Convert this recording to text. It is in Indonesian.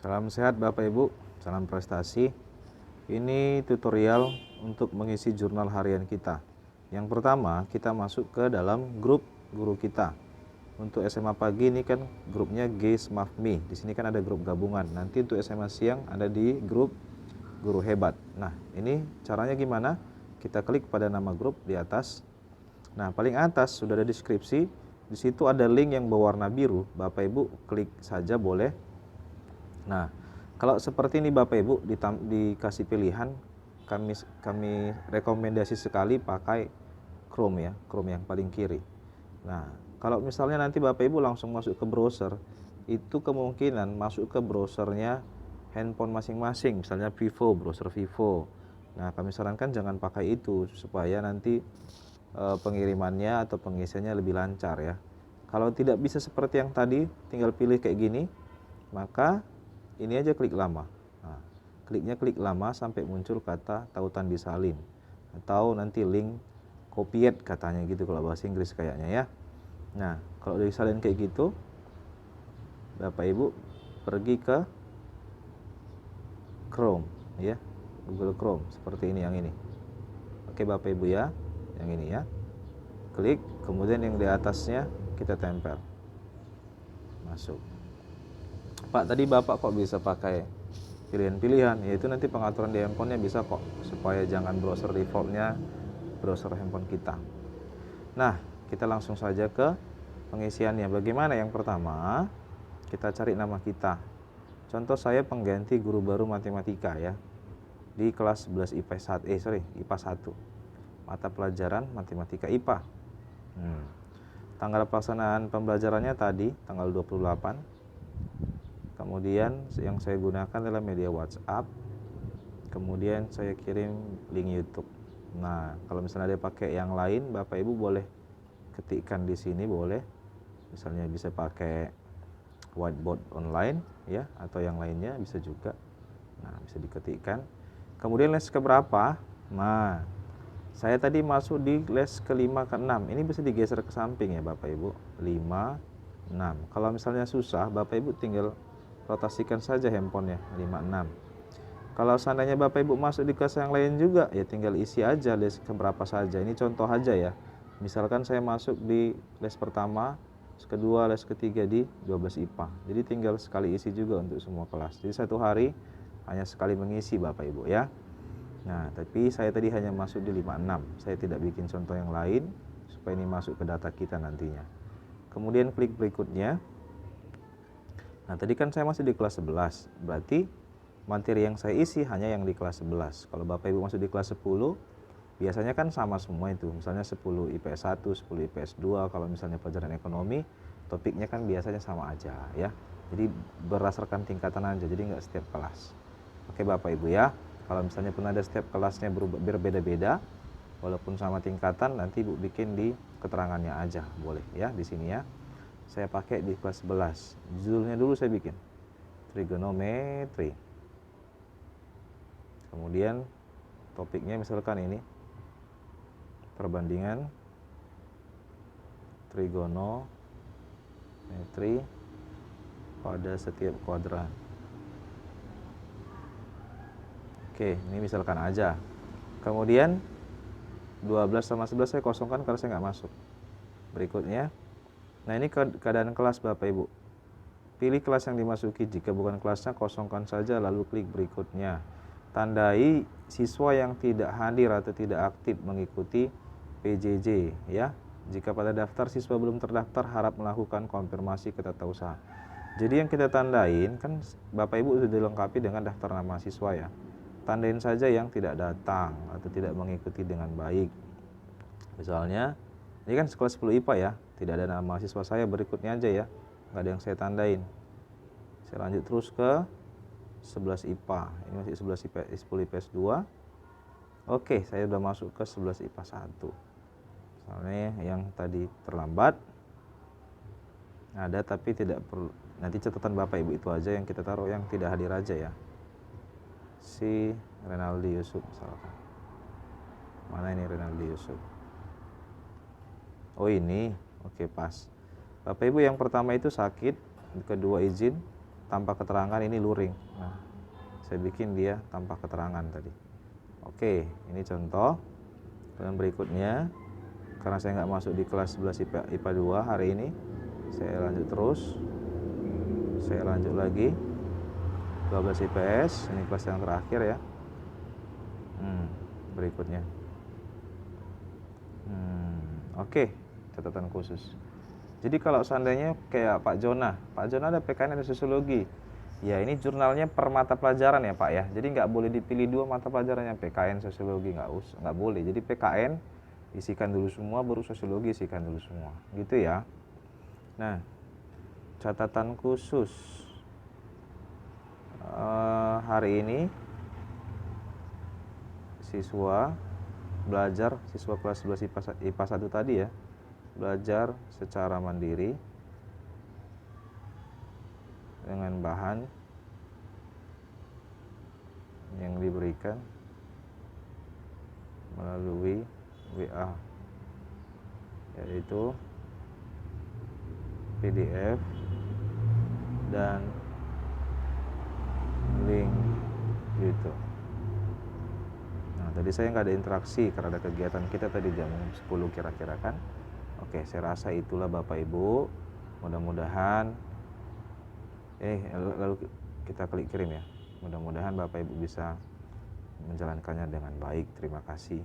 Salam sehat Bapak Ibu, salam prestasi. Ini tutorial untuk mengisi jurnal harian kita. Yang pertama, kita masuk ke dalam grup guru kita. Untuk SMA pagi ini kan grupnya G-Smaf-Me. Di sini kan ada grup gabungan. Nanti untuk SMA siang ada di grup Guru Hebat. Nah, ini caranya gimana? Kita klik pada nama grup di atas. Nah, paling atas sudah ada deskripsi. Di situ ada link yang berwarna biru. Bapak Ibu klik saja boleh. Nah, kalau seperti ini Bapak Ibu dikasih pilihan, kami rekomendasi sekali pakai Chrome ya, Chrome yang paling kiri. Nah, kalau misalnya nanti Bapak Ibu langsung masuk ke browser, itu kemungkinan masuk ke browsernya handphone masing-masing, misalnya Vivo, browser Vivo. Nah, kami sarankan jangan pakai itu supaya nanti pengirimannya atau pengisiannya lebih lancar ya. Kalau tidak bisa seperti yang tadi, tinggal pilih kayak gini, maka ini aja klik lama. Nah, klik lama sampai muncul kata tautan disalin atau nanti link copied katanya gitu kalau bahasa Inggris kayaknya ya. Nah, kalau udah disalin kayak gitu, Bapak Ibu pergi ke Chrome ya, Google Chrome seperti ini, yang ini. Oke Bapak Ibu ya, yang ini ya. Klik, kemudian yang di atasnya kita tempel. Masuk. Pak, tadi Bapak kok bisa pakai pilihan-pilihan? Yaitu nanti pengaturan di handphonenya bisa kok, supaya jangan browser defaultnya browser handphone kita. Nah, kita langsung saja ke pengisiannya. Bagaimana? Yang pertama, kita cari nama kita. Contoh saya pengganti guru baru matematika ya, di kelas 11 IPA 1. Mata pelajaran matematika IPA. Tanggal pelaksanaan pembelajarannya tadi tanggal 28. Kemudian yang saya gunakan adalah media WhatsApp. Kemudian saya kirim link YouTube. Nah, kalau misalnya ada pakai yang lain, Bapak Ibu boleh ketikkan di sini, boleh. Misalnya bisa pakai whiteboard online ya, atau yang lainnya bisa juga. Nah, bisa diketikkan. Kemudian les keberapa? Nah, saya tadi masuk di les ke-5 ke-6. Ini bisa digeser ke samping ya Bapak Ibu. 5, 6. Kalau misalnya susah, Bapak Ibu tinggal rotasikan saja handphonenya 5, 6. Kalau seandainya Bapak Ibu masuk di kelas yang lain juga, ya tinggal isi aja les keberapa saja. Ini contoh aja ya. Misalkan saya masuk di les pertama, les kedua, les ketiga di 12 IPA. Jadi tinggal sekali isi juga untuk semua kelas. Jadi satu hari hanya sekali mengisi Bapak Ibu ya. Nah, tapi saya tadi hanya masuk di 56. Saya tidak bikin contoh yang lain supaya ini masuk ke data kita nantinya. Kemudian klik berikutnya. Nah, tadi kan saya masih di kelas 11. Berarti materi yang saya isi hanya yang di kelas 11. Kalau Bapak Ibu masuk di kelas 10, biasanya kan sama semua itu. Misalnya 10 IPS 1, 10 IPS 2. Kalau misalnya pelajaran ekonomi, topiknya kan biasanya sama aja ya. Jadi berdasarkan tingkatan aja, jadi nggak setiap kelas. Oke Bapak Ibu ya. Kalau misalnya pun ada setiap kelasnya berbeda-beda, walaupun sama tingkatan, nanti Ibu bikin di keterangannya aja, boleh ya di sini ya. Saya pakai di kelas 11. Judulnya dulu saya bikin trigonometri. Kemudian topiknya misalkan ini perbandingan trigonometri pada setiap kuadran. Oke, ini misalkan aja. Kemudian 12 sama 11 saya kosongkan karena saya nggak masuk. Berikutnya, nah ini keadaan kelas Bapak Ibu. Pilih kelas yang dimasuki. Jika bukan kelasnya, kosongkan saja lalu klik berikutnya. Tandai siswa yang tidak hadir atau tidak aktif mengikuti PJJ ya. Jika pada daftar siswa belum terdaftar, harap melakukan konfirmasi ke tata usaha. Jadi yang kita tandain kan Bapak Ibu sudah dilengkapi dengan daftar nama siswa ya. Tandain saja yang tidak datang atau tidak mengikuti dengan baik. Misalnya, ini kan sekolah 10 IPA ya, tidak ada nama siswa saya, berikutnya aja ya, nggak ada yang saya tandain. Saya lanjut terus ke 11 IPA, ini masih 11 IPA, 10 IPS 2. Oke, saya sudah masuk ke 11 IPA 1. Misalnya yang tadi terlambat, ada tapi tidak perlu, nanti catatan Bapak Ibu itu aja yang kita taruh yang tidak hadir aja ya. Si Renaldi Yusuf misalkan. Mana ini Renaldi Yusuf? Oh ini, oke pas. Bapak Ibu yang pertama itu sakit, kedua izin, tanpa keterangan ini luring. Nah, saya bikin dia tanpa keterangan tadi. Oke, ini contoh. Dan berikutnya, karena saya nggak masuk di kelas 11 IPA 2 hari ini, saya lanjut terus. Saya lanjut lagi 12 IPS, ini kelas yang terakhir ya. Berikutnya. Oke, catatan khusus. Jadi kalau seandainya kayak Pak Jona ada PKN ada sosiologi. Ya ini jurnalnya per mata pelajaran ya Pak ya. Jadi nggak boleh dipilih 2 mata pelajarannya, PKN sosiologi nggak boleh. Jadi PKN isikan dulu semua, baru sosiologi isikan dulu semua, gitu ya. Nah, catatan khusus hari ini siswa kelas 11 IPA 1 tadi ya, belajar secara mandiri dengan bahan yang diberikan melalui WA, yaitu PDF dan link YouTube. Nah, tadi saya nggak ada interaksi karena ada kegiatan kita tadi jam 10 kira-kira kan. Oke, saya rasa itulah Bapak Ibu. Mudah-mudahan lalu kita klik kirim ya. Mudah-mudahan Bapak Ibu bisa menjalankannya dengan baik. Terima kasih.